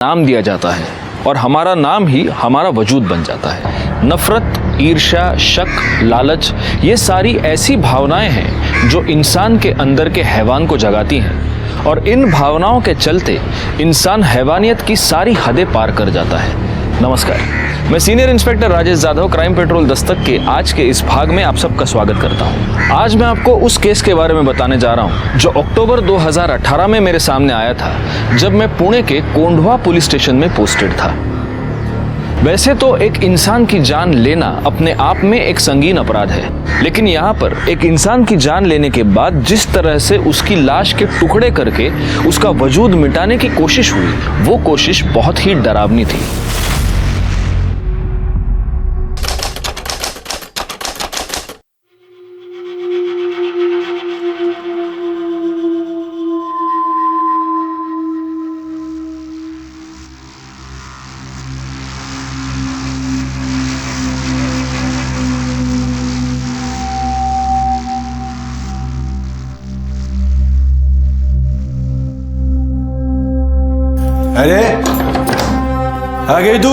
नाम दिया जाता है और हमारा नाम ही हमारा वजूद बन जाता है। नफरत, ईर्ष्या, शक, लालच, ये सारी ऐसी भावनाएं हैं जो इंसान के अंदर के हैवान को जगाती हैं और इन भावनाओं के चलते इंसान हैवानियत की सारी हदें पार कर जाता है। नमस्कार, मैं senior inspector Rajesh Yadav crime petrol Dastak के आज के इस भाग में आप सबका स्वागत करता हूं। आज मैं आपको उस केस के बारे में बताने जा रहा हूं जो अक्टूबर 2018 में मेरे सामने आया था, जब मैं पुणे के कोंढवा पुलिस स्टेशन में पोस्टेड था। वैसे तो एक इंसान की जान लेना अपने आप में एक संगीन अपराध है, लेकिन यहाँ पर एक इंसान की जान लेने के बाद जिस तरह से उसकी लाश के टुकड़े करके उसका वजूद मिटाने की कोशिश हुई, वो कोशिश बहुत ही डरावनी थी। अरे आ गई तू?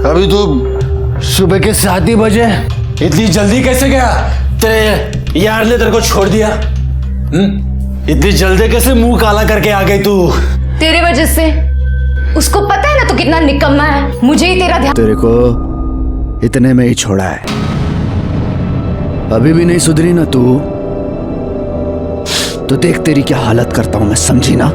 अभी तो सुबह के 7 ही बजे। इतनी जल्दी कैसे गया? तेरे यार ने तेरे को छोड़ दिया? इतनी जल्दी कैसे मुंह काला करके आ गई तू? तेरे वजह से। उसको पता है ना तू कितना निकम्मा है। मुझे ही तेरा ध्यान। तेरे को इतने में ही छोड़ा है, अभी भी नहीं सुधरी ना तू? तो देख तेरी क्या हालत करता हूं मैं, समझी ना?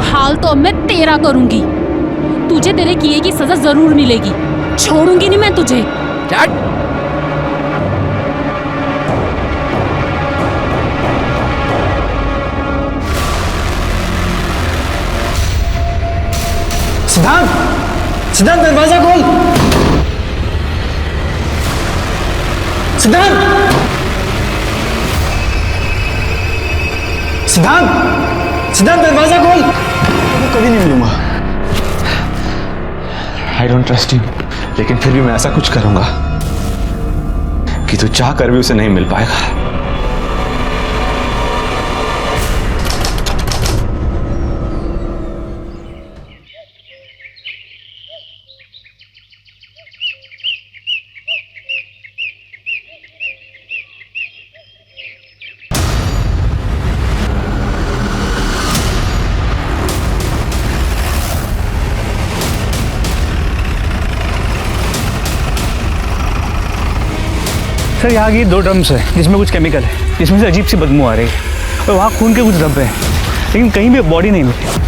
हाल तो अब मैं तेरा करूंगी। तुझे तेरे किए की सजा जरूर मिलेगी। छोड़ूंगी नहीं मैं तुझे। सिद्धांत, सिद्धांत दरवाजा खोल। सिद्धांत, सिद्धांत, सिद्धांत दरवाजा खोल। कभी नहीं मिलूंगा। आई डोंट ट्रस्ट यू, लेकिन फिर भी मैं ऐसा कुछ करूंगा कि तू चाह कर भी उसे नहीं मिल पाएगा। सर यहाँ की 2 ड्रम्स है जिसमें कुछ केमिकल है, जिसमें से अजीब सी बदबू आ रही है और वहाँ खून के कुछ धब्बे हैं, लेकिन कहीं भी बॉडी नहीं मिली।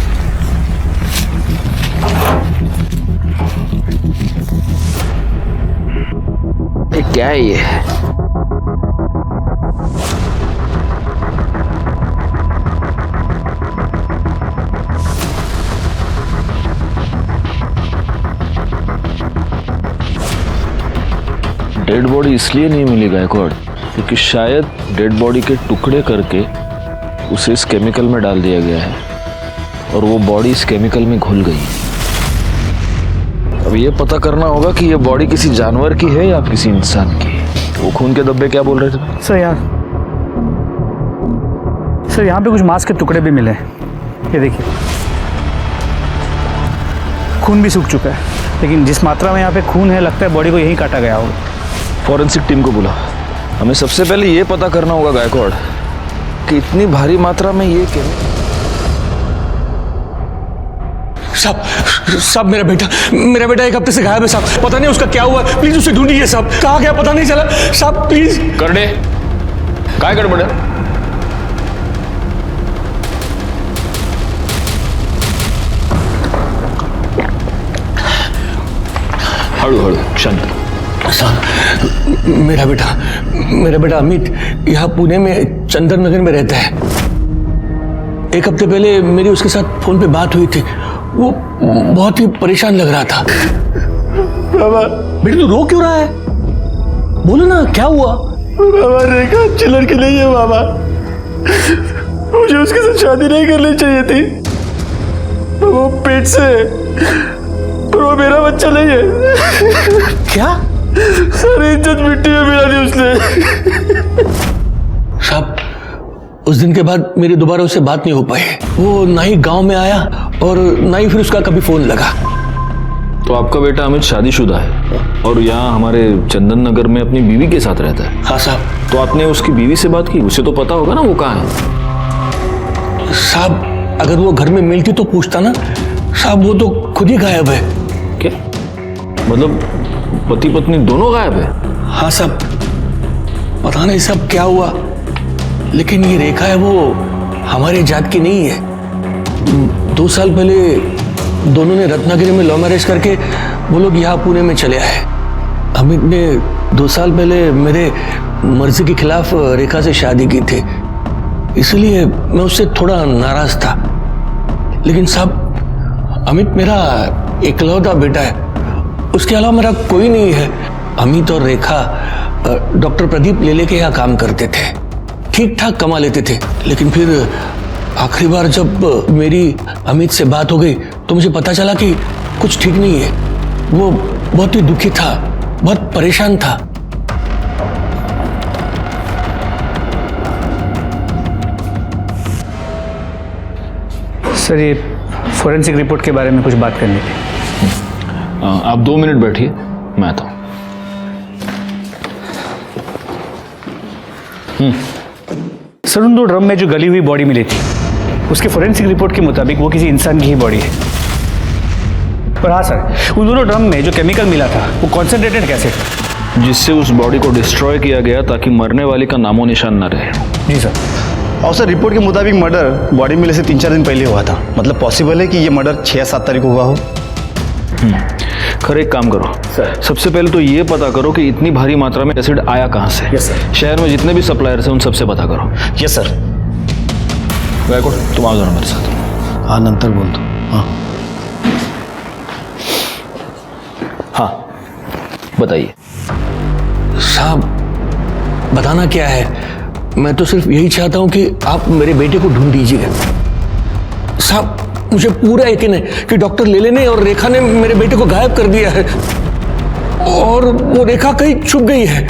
क्या है ये? डेड बॉडी इसलिए नहीं मिली गायकवाड़ क्योंकि शायद डेड बॉडी के टुकड़े करके उसे इस केमिकल में डाल दिया गया है और वो बॉडी इस केमिकल में घुल गई। अब ये पता करना होगा कि ये बॉडी किसी जानवर की है या किसी इंसान की। वो खून के धब्बे क्या बोल रहे थे? सर यहाँ पे कुछ मांस के टुकड़े भी मिले हैं। ये देखिए, खून भी सूख चुका है, लेकिन जिस मात्रा में यहाँ पे खून है, लगता है बॉडी को यहीं काटा गया होगा। फॉरेंसिक टीम को बुला। हमें सबसे पहले ये पता करना होगा गायकवाड़ कि इतनी भारी मात्रा में ये क्या। साहब मेरा बेटा 1 हफ्ते से गायब है साहब। पता नहीं उसका क्या हुआ, प्लीज उसे ढूंढिए साहब। कहाँ गया पता नहीं चला साहब, प्लीज। करडे काय गड़बड़ है? हड़ू हड़ू शांत। साहब मेरा बेटा अमित यहाँ पुणे में चंदन नगर में रहता है। 1 हफ्ते पहले मेरी उसके साथ फोन पे बात हुई थी। वो बहुत ही परेशान लग रहा था। बाबा बेटा तू रो क्यों रहा है? बोलो ना क्या हुआ? बाबा रेखा अच्छी लड़की नहीं है बाबा। मुझे उसके साथ शादी नहीं करनी चाहिए थी। वो पेट से, पर वो मेरा बच्चा नहीं है। क्या सारी इज्जत मिट्टी में मिला दी उसने। साहब, उस दिन के बाद मेरी दोबारा उससे बात नहीं हो पाई। वो ना ही गांव में आया और ना ही फिर उसका कभी फोन लगा। तो आपका बेटा अमित शादीशुदा है और यहाँ हमारे चंदन नगर में अपनी बीवी के साथ रहता है। हाँ साहब। तो आपने उसकी बीवी से बात की? उसे तो पता होगा ना वो कहाँ है। साहब, अगर वो घर में मिलती तो पूछता ना। साहब, वो तो खुद ही गायब है। क्या मतलब पति पत्नी दोनों गायब है? हाँ साहब, पता नहीं सब क्या हुआ, लेकिन ये रेखा है वो हमारे जात की नहीं है। 2 साल पहले दोनों ने रत्नागिरी में लव मैरिज करके वो लोग यहाँ पुणे में चले आए। अमित ने 2 साल पहले मेरे मर्जी के खिलाफ रेखा से शादी की थी, इसलिए मैं उससे थोड़ा नाराज था। लेकिन साहब, अमित मेरा इकलौता बेटा है, उसके अलावा मेरा कोई नहीं है। अमित और रेखा डॉक्टर प्रदीप लेले के यहाँ काम करते थे, ठीक ठाक कमा लेते थे। लेकिन फिर आखिरी बार जब मेरी अमित से बात हो गई तो मुझे पता चला कि कुछ ठीक नहीं है। वो बहुत ही दुखी था, बहुत परेशान था। सर, ये फोरेंसिक रिपोर्ट के बारे में कुछ बात करनी थी। आप 2 मिनट बैठिए, मैं आता हूँ। सर, उन 2 ड्रम में जो गली हुई बॉडी मिली थी, उसके फोरेंसिक रिपोर्ट के मुताबिक वो किसी इंसान की ही बॉडी है। पर हाँ सर, उन दोनों ड्रम में जो केमिकल मिला था वो कॉन्सेंट्रेटेड कैसे था, जिससे उस बॉडी को डिस्ट्रॉय किया गया ताकि मरने वाली का नामो निशान न रहे। जी सर। और सर, रिपोर्ट के मुताबिक मर्डर बॉडी मिलने से 3-4 दिन पहले हुआ था। मतलब पॉसिबल है कि ये मर्डर 6 या 7 तारीख को हुआ हो। खैर, एक काम करो सर। सबसे पहले तो ये पता करो कि इतनी भारी मात्रा में एसिड आया कहाँ से। Yes sir. शहर में जितने भी सप्लायर्स हैं उन सबसे पता करो। Yes sir. गायकवाड, तुम आओ जरा मेरे साथ। हाँ, नंतर बोलतो। हाँ हाँ, बताइए। साहब, बताना क्या है, मैं तो सिर्फ यही चाहता हूं कि आप मेरे बेटे को ढूंढ दीजिएगा। साहब, मुझे पूरा यकीन है कि डॉक्टर लेले ने और रेखा ने मेरे बेटे को गायब कर दिया है और वो रेखा कहीं छुप गई है।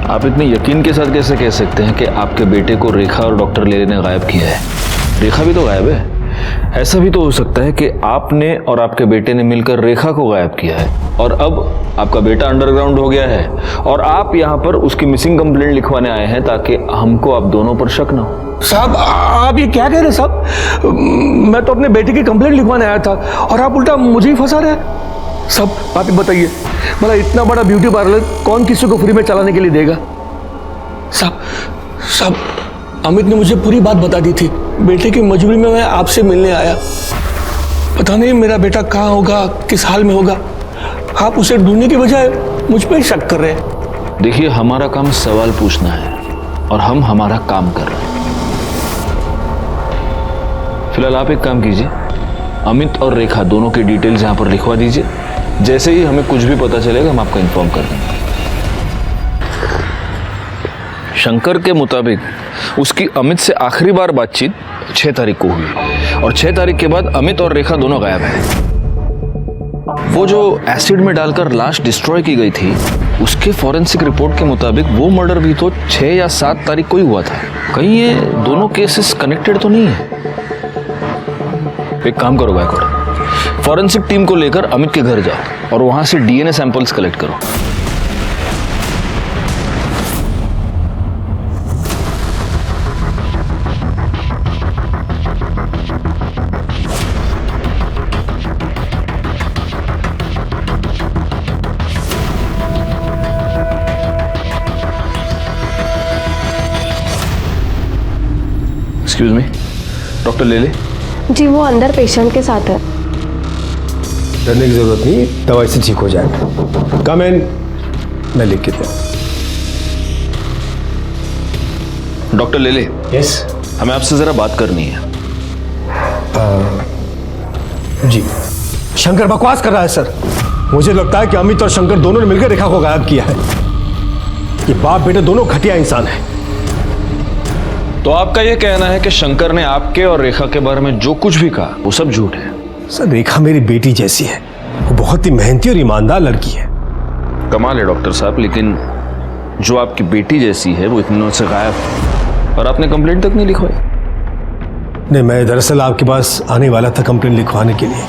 आप इतने यकीन के साथ कैसे कह सकते हैं कि आपके बेटे को रेखा और डॉक्टर लेले ने गायब किया है? रेखा भी तो गायब है। ऐसा भी तो हो सकता है कि आपने और आपके बेटे ने मिलकर रेखा को गायब किया है और अब आपका बेटा अंडरग्राउंड हो गया है और आप यहाँ पर उसकी मिसिंग कंप्लेंट लिखवाने आए हैं ताकि हमको आप दोनों पर शक ना हो। साहब, आप ये क्या कह रहे हैं साहब? मैं तो अपने बेटे की कंप्लेंट लिखवाने आया था और आप उल्टा मुझे ही फंसा रहे हैं। साहब, आप ही बताइए, भला इतना बड़ा ब्यूटी पार्लर कौन किसी को फ्री में चलाने के लिए देगा? साहब, अमित ने मुझे पूरी बात बता दी थी। बेटे की मजबूरी में मैं आपसे मिलने आया। पता नहीं मेरा बेटा कहाँ होगा, किस हाल में होगा। आप उसे ढूंढने की बजाय मुझ पर ही शक कर रहे हैं। देखिए, हमारा काम सवाल पूछना है और हम हमारा काम कर रहे हैं। फिलहाल आप एक काम कीजिए, अमित और रेखा दोनों की डिटेल्स यहाँ पर लिखवा दीजिए। जैसे ही हमें कुछ भी पता चलेगा हम आपको इन्फॉर्म कर देंगे। शंकर के मुताबिक उसकी अमित से आखिरी बार बातचीत 6 तारीख को हुई और 6 तारीख के बाद अमित और रेखा दोनों गायब हैं। वो जो एसिड में डालकर लाश डिस्ट्रॉय की गई थी, उसके फॉरेंसिक रिपोर्ट के मुताबिक वो मर्डर भी तो 6 या 7 तारीख को ही हुआ था। कहीं ये दोनों केसेस कनेक्टेड तो नहीं है? एक काम करो गायकवाड, फॉरेंसिक टीम को लेकर अमित के घर जाओ और वहां से डीएनए सैंपल्स कलेक्ट करो। एक्सक्यूज मी, डॉक्टर लेले? जी, वो अंदर पेशेंट के साथ है। डरने की जरूरत नहीं, दवाई से ठीक हो जाएगा। कम इन, मैं लिख के दे। डॉक्टर लेले, यस, हमें आपसे जरा बात करनी है। जी। शंकर बकवास कर रहा है सर। मुझे लगता है कि अमित और शंकर दोनों ने मिलकर रेखा को गायब किया है। ये बाप बेटे दोनों घटिया इंसान हैं। तो आपका यह कहना है कि शंकर ने आपके और रेखा के बारे में जो कुछ भी कहा वो सब झूठ है? सर, रेखा मेरी बेटी जैसी है। वो बहुत ही मेहनती और ईमानदार लड़की है। कमाल है डॉक्टर साहब, लेकिन जो आपकी बेटी जैसी है वो इतने दिनों से गायब है और आपने कंप्लेंट तक नहीं लिखवाई। नहीं, मैं दरअसल आपके पास आने वाला था कंप्लेंट लिखवाने के लिए।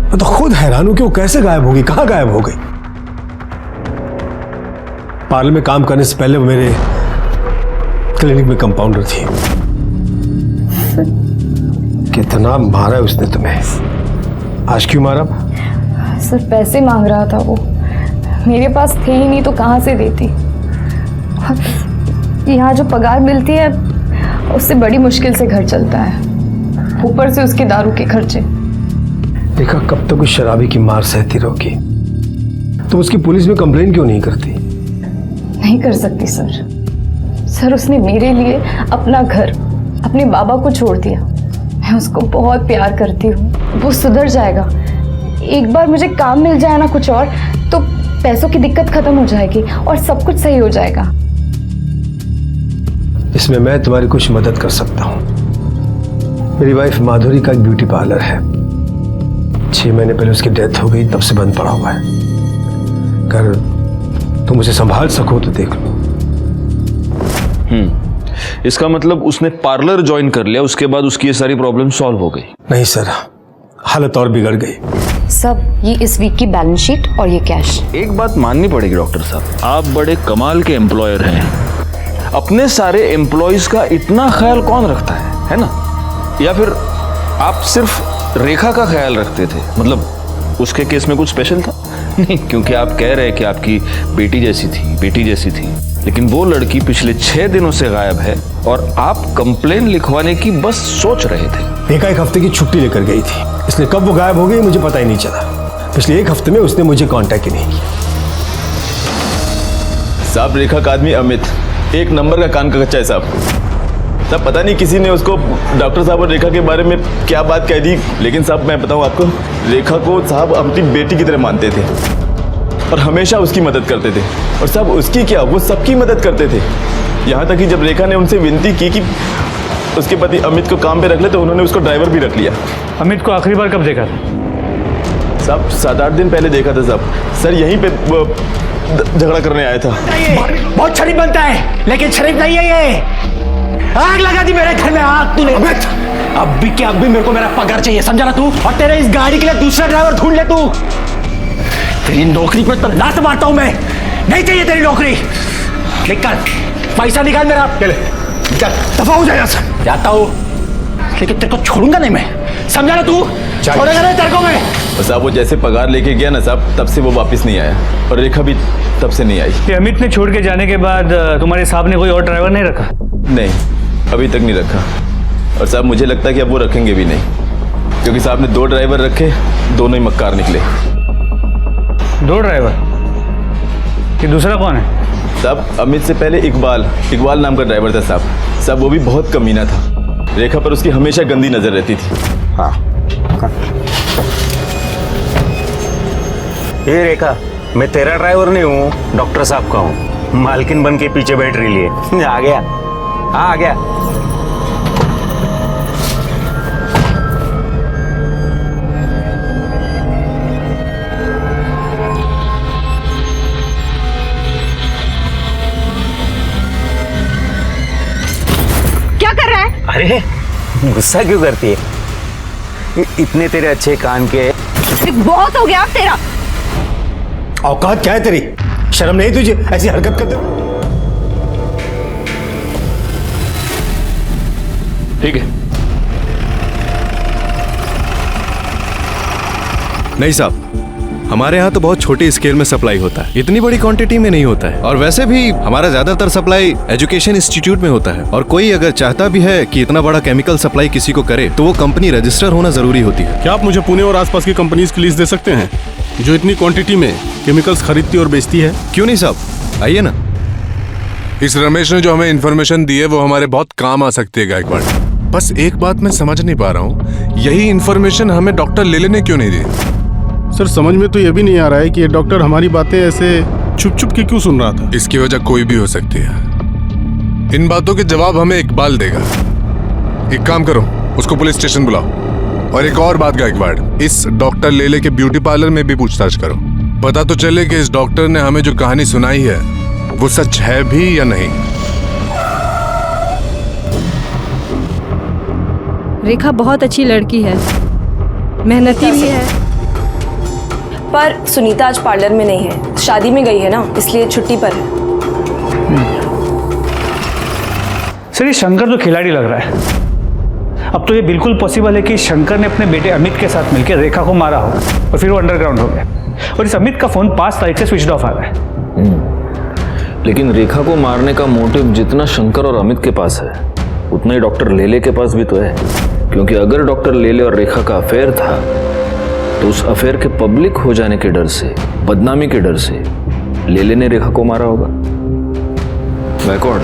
मैं तो खुद हैरान हूं कि वो कैसे गायब होगी, कहां गायब हो गई। पार्लर में काम करने से पहले वो मेरे क्लिनिक में कंपाउंडर थी। कितना मारा है उसने तुम्हें, आज क्यों मारा? सर पैसे मांग रहा था वो, मेरे पास थे ही नहीं तो कहाँ से देती। और यहाँ जो पगार मिलती है उससे बड़ी मुश्किल से घर चलता है, ऊपर से उसके दारू के खर्चे। देखा, कब तक उस शराबी की मार सहती रहोगी? तुम उसकी पुलिस में कंप्लेन क्यों नहीं करती? नहीं कर सकती सर, उसने मेरे लिए अपना घर, अपने बाबा को छोड़ दिया। मैं उसको बहुत प्यार करती हूँ, वो सुधर जाएगा। एक बार मुझे काम मिल जाए ना कुछ और, तो पैसों की दिक्कत खत्म हो जाएगी और सब कुछ सही हो जाएगा। इसमें मैं तुम्हारी कुछ मदद कर सकता हूँ। मेरी वाइफ माधुरी का एक ब्यूटी पार्लर है, 6 महीने पहले उसकी डेथ हो गई, तब से बंद पड़ा हुआ है। अगर तुम उसे संभाल सको तो देख लो। इसका मतलब उसने पार्लर ज्वाइन कर लिया, उसके बाद उसकी ये सारी प्रॉब्लम सॉल्व हो गई? नहीं सर, हालत और बिगड़ गई। सब ये इस वीक की बैलेंस शीट और ये कैश। एक बात माननी पड़ेगी डॉक्टर साहब, आप बड़े कमाल के एम्प्लॉयर हैं। अपने सारे एम्प्लॉयज का इतना ख्याल कौन रखता है ना? या फिर आप सिर्फ रेखा का ख्याल रखते थे? मतलब उसके केस में कुछ स्पेशल था? नहीं, क्योंकि आप कह रहे हैं कि आपकी बेटी जैसी थी, लेकिन वो लड़की पिछले 6 दिनों से गायब है और आप कंप्लेन लिखवाने की बस सोच रहे थे। रेखा 1 हफ्ते की छुट्टी लेकर गई थी, इसलिए कब वो गायब हो गई मुझे पता ही नहीं चला। पिछले 1 हफ्ते में उसने मुझे कांटेक्ट ही नहीं किया। साहब, रेखा का आदमी अमित 1 नंबर का कान का कच्चा है साहब। पता नहीं किसी ने उसको डॉक्टर साहब और रेखा के बारे में क्या बात कह दी, लेकिन साहब मैं बताऊं आपको, रेखा को साहब अपनी बेटी की तरह मानते थे और हमेशा उसकी मदद करते थे। और साहब उसकी क्या, वो सबकी मदद करते थे। यहाँ तक कि जब रेखा ने उनसे विनती की कि उसके पति अमित को काम पे रख ले, तो उन्होंने उसको ड्राइवर भी रख लिया। अमित को आखिरी बार कब देखा था? साहब 7-8 दिन पहले देखा था साहब। सर यहीं पे झगड़ा करने आया था। बहुत शरीफ बनता है, लेकिन शरीफ नहीं है ये। आग लगा दी मेरे घर में, आग तूने। अब भी क्या, अब भी मेरे को मेरा पगार चाहिए, समझा ना तू? और तेरे इस गाड़ी के लिए दूसरा ड्राइवर ढूंढ ले तू। तेरी नौकरी पे तो लात मारता हूं मैं, नहीं चाहिए तेरी नौकरी। निकल, पैसा निकाल मेरा। दफा हो जाएगा सर, जाता हूं, लेकिन तेरे को छोड़ूंगा नहीं मैं, समझा ना तू? छोड़ेगा नहीं तेरे को मैं। और साहब वो जैसे पगार लेके गया ना साहब, तब से वो वापस नहीं आया और रेखा भी तब से नहीं आई। ये अमित ने छोड़ के जाने के बाद तुम्हारे साहब ने कोई और ड्राइवर नहीं रखा? नहीं, अभी तक नहीं रखा। और साहब मुझे लगता है कि अब वो रखेंगे भी नहीं, क्योंकि साहब ने 2 ड्राइवर रखे, दोनों ही मक्कार निकले। 2 ड्राइवर? ये दूसरा कौन है? साहब अमित से पहले इकबाल नाम का ड्राइवर था साहब। वो भी बहुत कमीना था, रेखा पर उसकी हमेशा गंदी नजर रहती थी। हाँ। ये रेखा, मैं तेरा ड्राइवर नहीं हूँ, डॉक्टर साहब का हूँ। मालकिन बन के पीछे बैठ रही है। आ गया, आ गया। क्या कर रहा है? अरे गुस्सा क्यों करती है? इतने तेरे अच्छे कान के। बहुत हो गया अब तेरा। औकात क्या है तेरी? शर्म नहीं तुझे ऐसी हरकत करते? ठीक है। नहीं साहब, हमारे यहाँ तो बहुत छोटी स्केल में सप्लाई होता है, इतनी बड़ी क्वांटिटी में नहीं होता है। और वैसे भी हमारा ज्यादातर सप्लाई एजुकेशन इंस्टीट्यूट में होता है, और कोई अगर चाहता भी है कि इतना बड़ा केमिकल सप्लाई किसी को करे, तो वो कंपनी रजिस्टर होना जरूरी होती है। क्या आप मुझे पुणे और आसपास की कंपनीज की लिस्ट दे सकते हैं जो इतनी क्वांटिटी में केमिकल्स खरीदती और बेचती है? क्यों नहीं साहब, आइए ना। इस रमेश ने जो हमें इन्फॉर्मेशन दी है वो हमारे बहुत काम आ सकती है गायकवाड़। बस एक बात मैं समझ नहीं पा रहा हूँ, यही इन्फॉर्मेशन हमें डॉक्टर लेले ने क्यों नहीं दी? सर समझ में तो ये भी नहीं आ रहा है कि ये डॉक्टर हमारी बातें ऐसे छुप छुप के क्यों सुन रहा था। इसकी वजह कोई भी हो सकती है। इन बातों के जवाब हमें इकबाल देगा। एक काम करो, उसको पुलिस स्टेशन बुलाओ। और एक और बात गायकवाड़, इस डॉक्टर लेले के ब्यूटी पार्लर में भी पूछताछ करो। पता तो चले कि इस डॉक्टर ने हमें जो कहानी सुनाई है वो सच है भी या नहीं। रेखा बहुत अच्छी लड़की है, मेहनती भी है। पर सुनीता आज पार्लर में नहीं है, शादी में गई है ना, इसलिए छुट्टी पर है। सर ये शंकर तो खिलाड़ी लग रहा है। अब तो ये बिल्कुल पॉसिबल है कि शंकर ने अपने बेटे अमित के साथ मिलकर रेखा को मारा हो और फिर वो अंडरग्राउंड हो गया। और इस अमित का फोन 5 तारीख से स्विच ऑफ आ रहा है। लेकिन रेखा को मारने का मोटिव जितना शंकर और अमित के पास है उतना ही डॉक्टर लेले के पास भी तो है। क्योंकि अगर डॉक्टर लेले और रेखा का अफेयर था तो उस अफेयर के पब्लिक हो जाने के डर से, बदनामी के डर से लेले ने रेखा को मारा होगा। बैकवर्ड,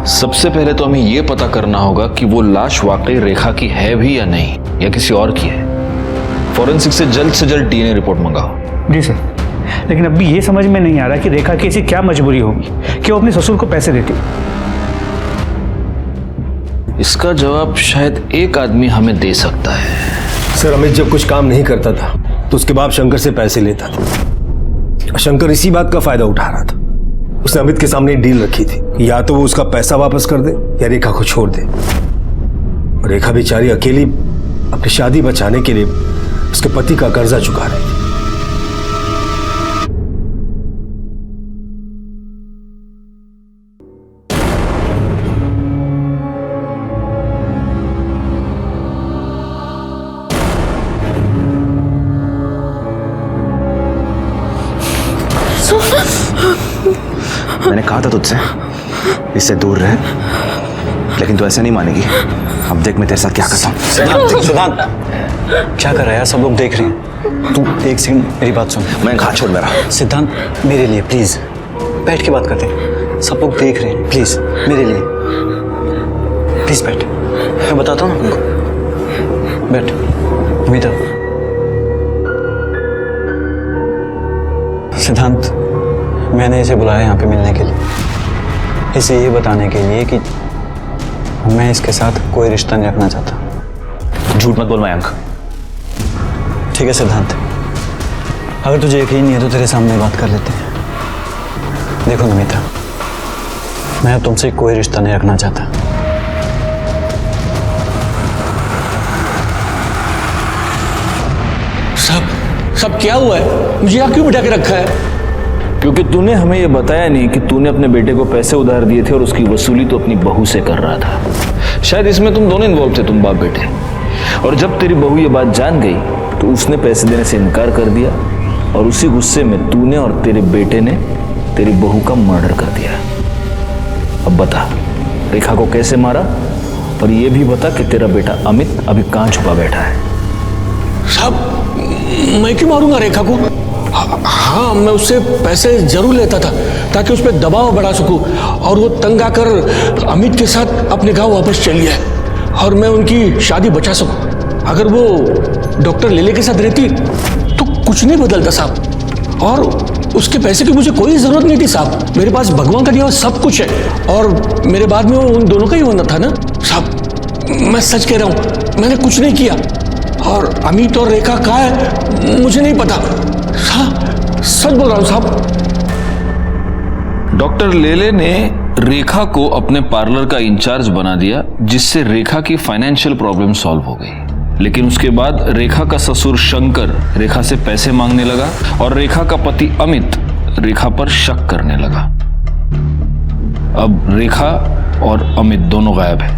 सबसे पहले तो हमें यह पता करना होगा कि वो लाश वाकई रेखा की है भी या नहीं, या किसी और की है। फॉरेंसिक से जल्द डीएनए रिपोर्ट मंगाओ। जी सर, लेकिन अभी ये समझ में नहीं आ रहा कि रेखा की ऐसी क्या मजबूरी होगी कि वो अपने ससुर को पैसे देती। इसका जवाब शायद एक आदमी हमें दे सकता है। सर अमित जब कुछ काम नहीं करता था तो उसके बाद शंकर से पैसे लेता था। शंकर इसी बात का फायदा उठा रहा था। उसने अमित के सामने डील रखी थी, या तो वो उसका पैसा वापस कर दे या रेखा को छोड़ दे। रेखा बेचारी अकेली अपनी शादी बचाने के लिए उसके पति का कर्जा चुका रही थी। मैंने कहा था तुझसे इससे दूर रहे, लेकिन तू ऐसे नहीं मानेगी। अब देख मैं तेरे साथ क्या करता हूँ। सिद्धांत क्या कर रहा है यार, सब लोग देख रहे हैं। तू एक सेकंड मेरी बात सुन। मैं हाथ छोड़ मेरा। सिद्धांत मेरे लिए प्लीज बैठ के बात करते हैं, सब लोग देख रहे हैं। प्लीज मेरे लिए प्लीज बैठ, मैं बताता हूँ ना उनको। बैठ अमिता। सिद्धांत मैंने इसे बुलाया यहाँ पे मिलने के लिए, इसे ये बताने के लिए कि मैं इसके साथ कोई रिश्ता नहीं रखना चाहता। झूठ मत बोल मयंक। ठीक है सिद्धांत, अगर तुझे यकीन नहीं है तो तेरे सामने बात कर लेते हैं। देखो नमिता, मैं अब तुमसे कोई रिश्ता नहीं रखना चाहता। सब क्या हुआ है? मुझे यहाँ क्यों बिठा के रखा है? क्योंकि तूने हमें यह बताया नहीं कि तूने अपने बेटे को पैसे उधार दिए थे और उसकी वसूली तो अपनी बहू से कर रहा था। शायद इसमें तुम दोनों इन्वॉल्व थे, तुम बाप बेटे। और जब तेरी बहू ये बात जान गई तो उसने पैसे देने से इनकार कर दिया और उसी गुस्से में तूने और तेरे बेटे ने तेरी बहू का मर्डर कर दिया। अब बता रेखा को कैसे मारा, और ये भी बता कि तेरा बेटा अमित अभी कहाँ छुपा बैठा है। साहब मैं क्यों मारूंगा रेखा को? हाँ मैं उससे पैसे जरूर लेता था ताकि उस पर दबाव बढ़ा सकूं और वो तंग आकर अमित के साथ अपने गांव वापस चली जाए और मैं उनकी शादी बचा सकूं। अगर वो डॉक्टर लेले के साथ रहती तो कुछ नहीं बदलता साहब, और उसके पैसे की मुझे कोई जरूरत नहीं थी साहब। मेरे पास भगवान का दिया हुआ सब कुछ है और मेरे बाद में वो उन दोनों का ही होना था ना साहब। मैं सच कह रहा हूँ, मैंने कुछ नहीं किया। और अमित और रेखा कहाँ है मुझे नहीं पता। सच बोल रहा हूं साहब। डॉक्टर लेले ने रेखा को अपने पार्लर का इंचार्ज बना दिया, जिससे रेखा की फाइनेंशियल प्रॉब्लम सॉल्व हो गई। लेकिन उसके बाद रेखा का ससुर शंकर रेखा से पैसे मांगने लगा और रेखा का पति अमित रेखा पर शक करने लगा। अब रेखा और अमित दोनों गायब है।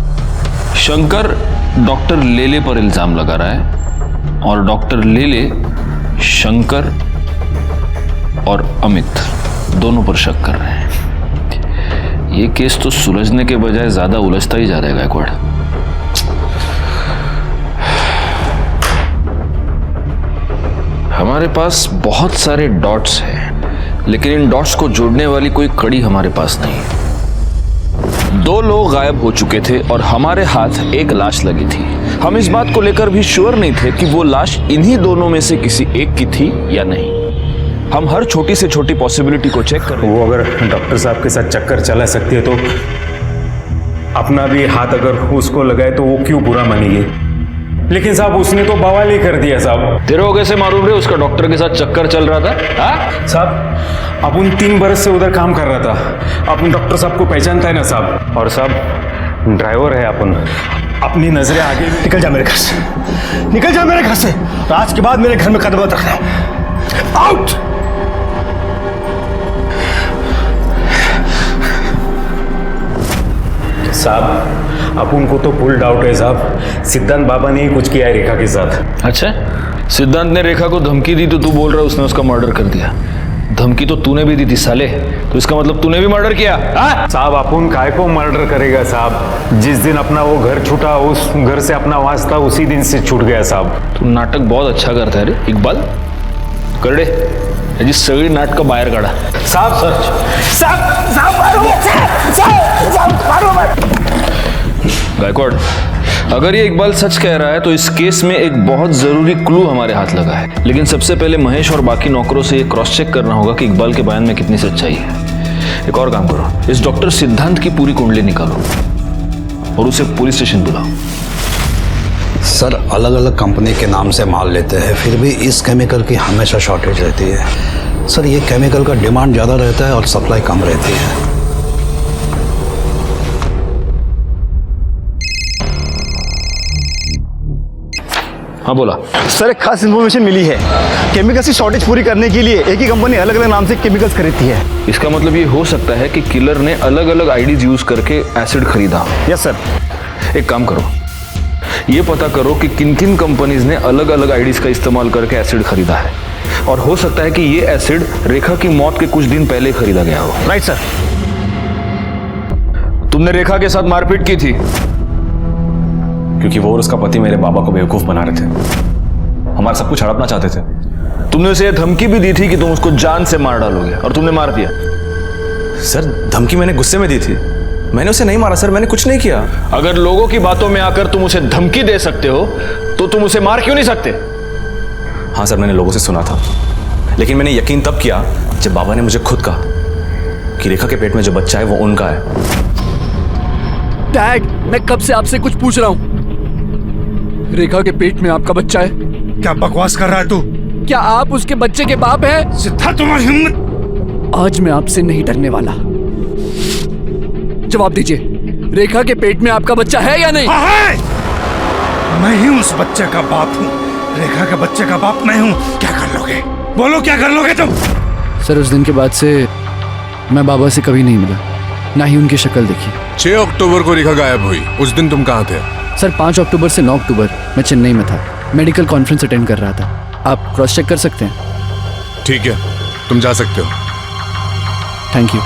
शंकर डॉक्टर लेले पर इल्जाम लगा रहा है और डॉक्टर लेले शंकर और अमित दोनों पर शक कर रहे हैं। ये केस तो सुलझने के बजाय ज्यादा उलझता ही जा रहा है गायकवाड़। हमारे पास बहुत सारे डॉट्स हैं, लेकिन इन डॉट्स को जोड़ने वाली कोई कड़ी हमारे पास नहीं है। 2 लोग गायब हो चुके थे और हमारे हाथ एक लाश लगी थी। हम इस बात को लेकर भी श्योर नहीं थे कि वो लाश इन्हीं दोनों में से किसी एक की थी या नहीं। हम हर छोटी से छोटी पॉसिबिलिटी को चेक कर रहे वो अगर डॉक्टर साहब के साथ चक्कर चला सकती है तो अपना भी हाथ अगर उसको लगाए तो वो क्यों बुरा मानेगी? लेकिन साहब उसने तो बवाल ही कर दिया साहब। तेरे को कैसे मालूम रे उसका डॉक्टर के साथ चक्कर चल रहा था? हाँ साहब अपन 3 बरस से उधर काम कर रहा था। अपन डॉक्टर साहब को पहचानता है ना साहब। और साहब ड्राइवर है अपन, अपनी नजरें आगे। निकल जा मेरे घर से, निकल जा मेरे घर से। आज के बाद मेरे घर में कदम मत रखना। आउट। साहब अपन को तो फुल डाउट है साहब, सिद्धांत बाबा ने ही कुछ किया है रेखा के साथ। अच्छा, सिद्धांत ने रेखा को धमकी दी तो तू बोल रहा है उसने उसका मर्डर कर दिया? धमकी तो तूने भी दी थी साले, तो इसका मतलब तूने भी मर्डर किया? साहब अपन काय को मर्डर करेगा साहब? जिस दिन अपना वो घर छूटा, उस घर से अपना वास्ता उसी दिन से छूट गया साहब। तू नाटक बहुत अच्छा करता है रे इकबाल। करडे याची सगळी नाटक बाहेर काढा। साहब गायकवाड़, अगर ये इकबाल सच कह रहा है तो इस केस में एक बहुत जरूरी क्लू हमारे हाथ लगा है। लेकिन सबसे पहले महेश और बाकी नौकरों से ये क्रॉस चेक करना होगा कि इकबाल के बयान में कितनी सच्चाई है। एक और काम करो, इस डॉक्टर सिद्धांत की पूरी कुंडली निकालो और उसे पुलिस स्टेशन बुलाओ। सर अलग अलग कंपनी के नाम से माल लेते हैं, फिर भी इस केमिकल की हमेशा शॉर्टेज रहती है। सर ये केमिकल का डिमांड ज़्यादा रहता है और सप्लाई कम रहती है। हाँ बोला सर, एक खास इन्फॉर्मेशन मिली है। केमिकल्स की शॉर्टेज पूरी करने के लिए एक ही कंपनी अलग अलग नाम से केमिकल्स खरीदती है। इसका मतलब ये हो सकता है कि किलर ने अलग अलग आईडीज यूज करके एसिड खरीदा। Yes sir. एक काम करो, ये पता करो कि किन किन कंपनीज ने अलग अलग आईडीज का इस्तेमाल करके एसिड खरीदा है, और हो सकता है कि ये एसिड रेखा की मौत के कुछ दिन पहले खरीदा गया हो। Right sir. तुमने रेखा के साथ मारपीट की थी क्योंकि वो और उसका पति मेरे बाबा को बेवकूफ बना रहे थे, हमारा सब कुछ हड़पना चाहते थे। तुमने उसे धमकी भी दी थी कि तुम उसको जान से मार डालोगे, और तुमने मार दिया। सर धमकी मैंने गुस्से में दी थी, मैंने उसे नहीं मारा सर, मैंने कुछ नहीं किया। अगर लोगों की बातों में आकर तुम उसे धमकी दे सकते हो तो तुम उसे मार क्यों नहीं सकते? हाँ सर, मैंने लोगों से सुना था, लेकिन मैंने यकीन तब किया जब बाबा ने मुझे खुद कहा कि रेखा के पेट में जो बच्चा है वो उनका है। डैड, मैं कब से आपसे कुछ पूछ रहा हूँ। रेखा के पेट में आपका बच्चा है? क्या बकवास कर रहा है तू? क्या आप उसके बच्चे के बाप हैं? सिद्धार्थ, तुम्हारी हिम्मत! आज मैं आपसे नहीं डरने वाला। जवाब दीजिए, रेखा के पेट में आपका बच्चा है या नहीं? है। मैं ही उस बच्चे का बाप हूँ, रेखा के बच्चे का बाप मैं हूँ। क्या कर लोगे? बोलो क्या कर लोगे तुम? सर उस दिन के बाद से मैं बाबा से कभी नहीं मिला, ना ही उनकी शक्ल देखी। 6 अक्टूबर को रेखा गायब हुई, उस दिन तुम कहाँ थे? सर 5 अक्टूबर से 9 अक्टूबर मैं चेन्नई में था, मेडिकल कॉन्फ्रेंस अटेंड कर रहा था। आप क्रॉस चेक कर सकते हैं। ठीक है, तुम जा सकते हो। Thank you.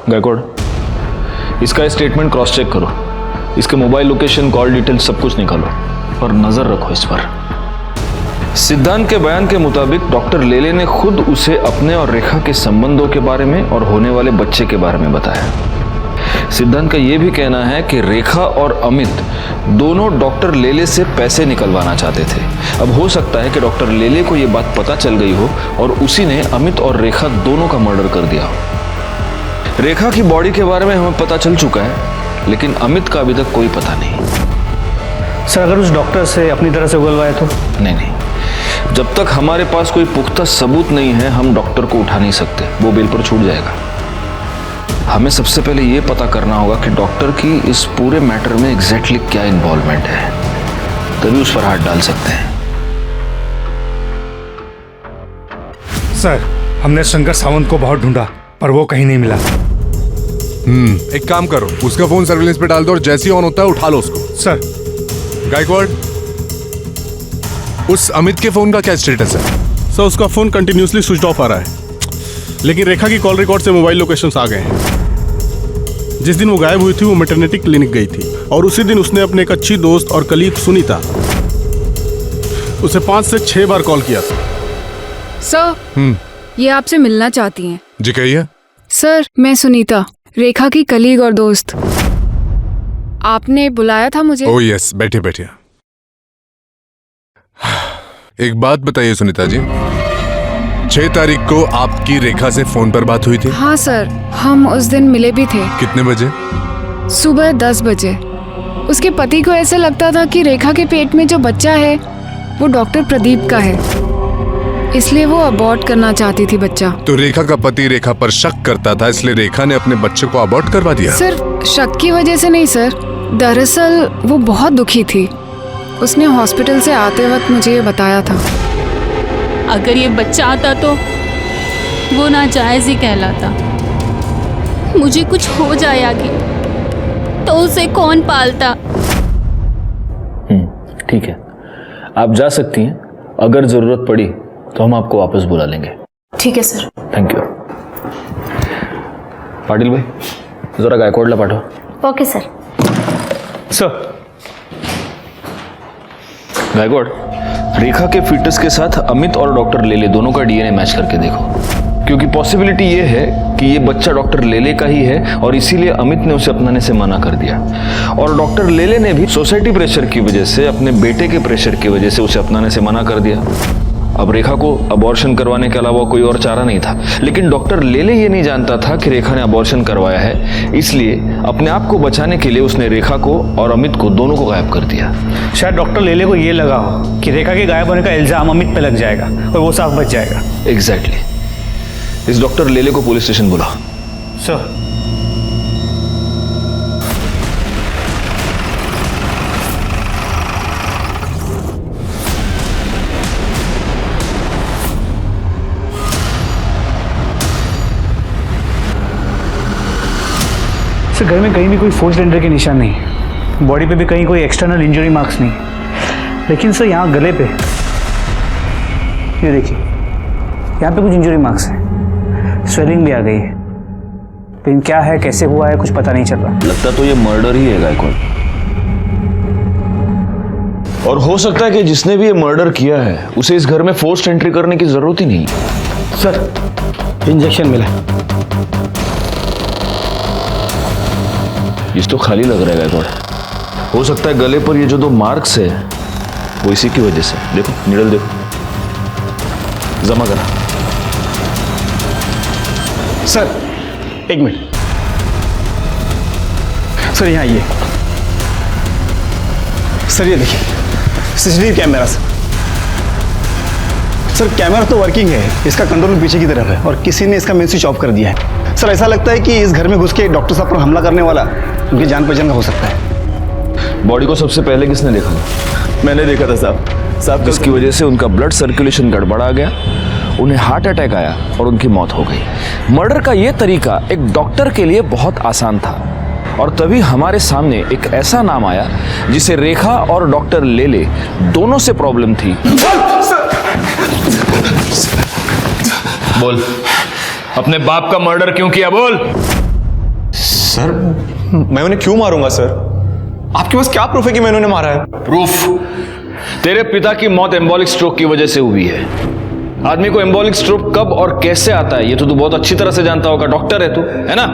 गायकवाड़, इसका स्टेटमेंट क्रॉस चेक करो, इसके मोबाइल लोकेशन, कॉल डिटेल सब कुछ निकालो और नजर रखो इस पर। सिद्धांत के बयान के मुताबिक डॉक्टर लेले ने खुद उसे अपने और रेखा के संबंधों के बारे में और होने वाले बच्चे के बारे में बताया। सिद्धांत का यह भी कहना है कि रेखा और अमित दोनों डॉक्टर लेले से पैसे निकलवाना चाहते थे। अब हो सकता है कि डॉक्टर लेले को यह बात पता चल गई हो और उसी ने अमित और रेखा दोनों का मर्डर कर दिया हो। रेखा की बॉडी के बारे में हमें पता चल चुका है, लेकिन अमित का अभी तक कोई पता नहीं। सर अगर उस डॉक्टर से अपनी तरह से उगलवाए तो? नहीं, जब तक हमारे पास कोई पुख्ता सबूत नहीं है हम डॉक्टर को उठा नहीं सकते, वो बेल पर छूट जाएगा। हमें सबसे पहले यह पता करना होगा कि डॉक्टर की इस पूरे मैटर में एग्जैक्टली क्या इन्वॉल्वमेंट है, तभी उस पर हाथ डाल सकते हैं। सर हमने शंकर सावंत को बहुत ढूंढा पर वो कहीं नहीं मिला। एक काम करो, उसका फोन सर्विलेंस पे डाल दो और जैसे ही ऑन होता है उठा लो उसको। सर। गायकवाड़, उस अमित के फोन का क्या स्टेटस है? सर उसका फोन कंटिन्यूसली स्विच ऑफ आ रहा है, लेकिन रेखा की कॉल रिकॉर्ड से मोबाइल लोकेशंस आ गए हैं। जिस दिन वो गायब हुई थी वो मैटरनिटी क्लिनिक गई थी और उसी दिन उसने अपने एक अच्छी दोस्त और कलीग सुनीता उसे 5 से 6 बार कॉल किया था। सर ये आपसे मिलना चाहती हैं। जी कहिए। सर मैं सुनीता, रेखा की कलीग और दोस्त। आपने बुलाया था मुझे? ओह यस, बैठिए बैठिए। एक बात बताइए सुनीता जी, 6 तारीख को आपकी रेखा से फोन पर बात हुई थी? हाँ सर, हम उस दिन मिले भी थे। कितने बजे? सुबह 10 बजे। उसके पति को ऐसा लगता था कि रेखा के पेट में जो बच्चा है वो डॉक्टर प्रदीप का है, इसलिए वो अबॉर्ट करना चाहती थी बच्चा। तो रेखा का पति रेखा पर शक करता था, इसलिए रेखा ने अपने बच्चे को अबॉर्ट करवा दिया। सर, शक की वजह से नहीं सर, दरअसल वो बहुत दुखी थी। उसने हॉस्पिटल से आते वक्त मुझे ये बताया था। अगर ये बच्चा आता तो वो नाजायज ही कहलाता। मुझे कुछ हो जाए आगे तो उसे कौन पालता? ठीक है, आप जा सकती हैं। अगर जरूरत पड़ी तो हम आपको वापस बुला लेंगे। ठीक है सर। Thank you. पाटिल भाई जरा गायकवाडला पाठव। Okay sir. सर। गायकवाड़, रेखा के फीटस के साथ अमित और डॉक्टर लेले दोनों का डीएनए मैच करके देखो, क्योंकि पॉसिबिलिटी ये है कि ये बच्चा डॉक्टर लेले का ही है और इसीलिए अमित ने उसे अपनाने से मना कर दिया। और डॉक्टर लेले ने भी सोसाइटी प्रेशर की वजह से, अपने बेटे के प्रेशर की वजह से उसे अपनाने से मना कर दिया। अब रेखा को अबॉर्शन करवाने के अलावा कोई और चारा नहीं था, लेकिन डॉक्टर लेले ये नहीं जानता था कि रेखा ने अबॉर्शन करवाया है, इसलिए अपने आप को बचाने के लिए उसने रेखा को और अमित को दोनों को गायब कर दिया। शायद डॉक्टर लेले को ये लगा हो कि रेखा के गायब होने का इल्जाम अमित पे लग जाएगा और वो साफ बच जाएगा। एग्जैक्टली। इस डॉक्टर लेले को पुलिस स्टेशन बुलाओ। सर। घर में कहीं भी कोई फोर्स टेंडर के निशान नहीं, बॉडी पे भी कहीं कोई एक्सटर्नल इंजरी मार्क्स नहीं, लेकिन सर यहाँ गले पे ये देखिए, यहाँ पे कुछ इंजरी मार्क्स हैं, स्वेलिंग भी आ गई है, लेकिन क्या है, कैसे हुआ है, कुछ पता नहीं चल रहा। लगता तो ये मर्डर ही है गायकवाड़, और हो सकता है कि जिसने भी ये मर्डर किया है उसे इस घर में फोर्स्ड एंट्री करने की जरूरत ही नहीं। सर, इंजेक्शन मिला। इस तो खाली लग रहा है गायकवाड़। हो सकता है गले पर ये जो 2 मार्क्स है वो इसी की वजह से। देखो नीडल देखो, जमा करा। सर एक मिनट सर, यहाँ आइए सर, ये देखिए सीसीटीवी कैमरा। सर कैमरा तो वर्किंग है, इसका कंट्रोल पीछे की तरफ है और किसी ने इसका मेन स्विच ऑफ कर दिया है। सर ऐसा लगता है कि इस घर में घुस के डॉक्टर साहब पर हमला करने वाला उनकी जान पहचान का हो सकता है। बॉडी को सबसे पहले किसने देखा? मैंने देखा था साहब। इसकी वजह से उनका ब्लड सर्कुलेशन गड़बड़ा गया, उन्हें हार्ट अटैक आया और उनकी मौत हो गई। मर्डर का यह तरीका एक डॉक्टर के लिए बहुत आसान था, और तभी हमारे सामने एक ऐसा नाम आया जिसे रेखा और डॉक्टर लेले दोनों से प्रॉब्लम थी। बोल, अपने बाप का मर्डर क्यों किया? बोल। सर मैं उन्हें क्यों मारूंगा सर? आपके पास क्या प्रूफ है कि मैंने उन्हें मारा है? प्रूफ? तेरे पिता की मौत एम्बोलिक स्ट्रोक की वजह से हुई है। आदमी को एम्बोलिक स्ट्रोक कब और कैसे आता है ये तो तू बहुत अच्छी तरह से जानता होगा, डॉक्टर है तू, है ना?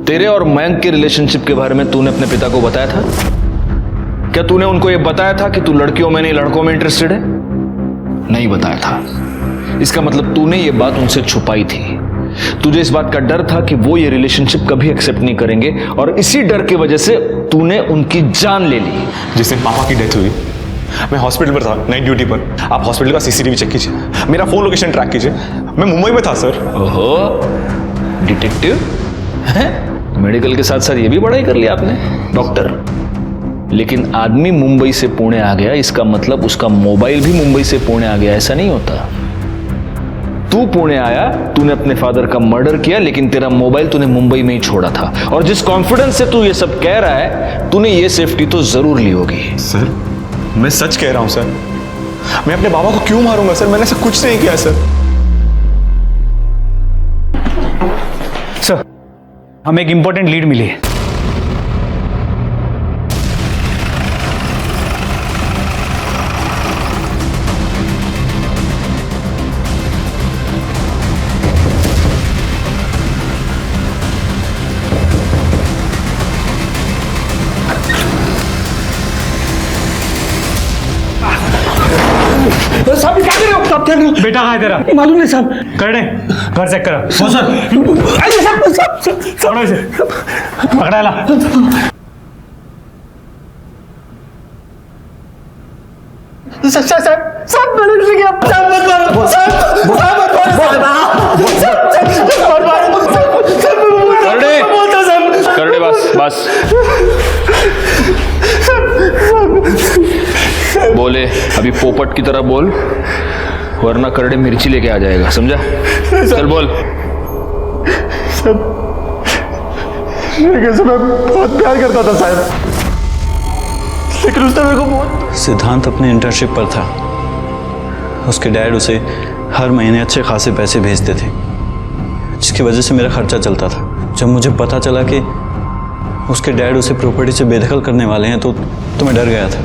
तेरे और मयंक के रिलेशनशिप के बारे में तूने अपने पिता को बताया था? क्या तूने उनको यह बताया था कि तू लड़कियों में नहीं लड़कों में इंटरेस्टेड है? नहीं बताया था। इसका मतलब तूने ये बात उनसे छुपाई थी। तुझे इस बात का डर था कि वो ये रिलेशनशिप कभी एक्सेप्ट नहीं करेंगे, और इसी डर की वजह से तूने उनकी जान ले ली। जिस दिन पापा की डेथ हुई मैं हॉस्पिटल पर था, नाइट ड्यूटी पर। आप हॉस्पिटल का सीसीटीवी चेक कीजिए, मेरा फोन लोकेशन ट्रैक कीजिए। मैं मुंबई में था सर। ओहो, डिटेक्टिव हैं? मेडिकल के साथ साथ ये भी पढ़ाई कर लिया आपने, डॉक्टर। लेकिन आदमी मुंबई से पुणे आ गया, इसका मतलब उसका मोबाइल भी मुंबई से पुणे आ गया, ऐसा नहीं होता। तू पुणे आया, तूने अपने फादर का मर्डर किया, लेकिन तेरा मोबाइल तूने मुंबई में ही छोड़ा था। और जिस कॉन्फिडेंस से तू ये सब कह रहा है, तूने ये सेफ्टी तो जरूर ली होगी। सर मैं सच कह रहा हूं सर, मैं अपने बाबा को क्यों मारूंगा सर? मैंने ऐसा कुछ नहीं किया सर। सर हमें एक इंपॉर्टेंट लीड मिली है। साहब क्या कर रहे हो? आप क्या कर रहे हो? बेटा कहाँ है तेरा? मालूम नहीं साहब। कर दे, घर चेक करा। सर पकड़ा ला। साहब मैंने कुछ नहीं किया। साहब मत मारो, साहब मत मारो। करड़े बस बोले अभी पोपट की तरह बोल, वरना करड़े मिर्ची लेके आ जाएगा, समझा? चल बोल। कैसे मैं बहुत प्यार करता था साहब, लेकिन उसने मेरे को बहुत। सिद्धांत अपने इंटर्नशिप पर था। उसके डैड उसे हर महीने अच्छे खासे पैसे भेजते थे, जिसकी वजह से मेरा खर्चा चलता था। जब मुझे पता चला कि उसके डैड उसे प्रॉपर्टी से बेदखल करने वाले हैं तो मैं डर गया था।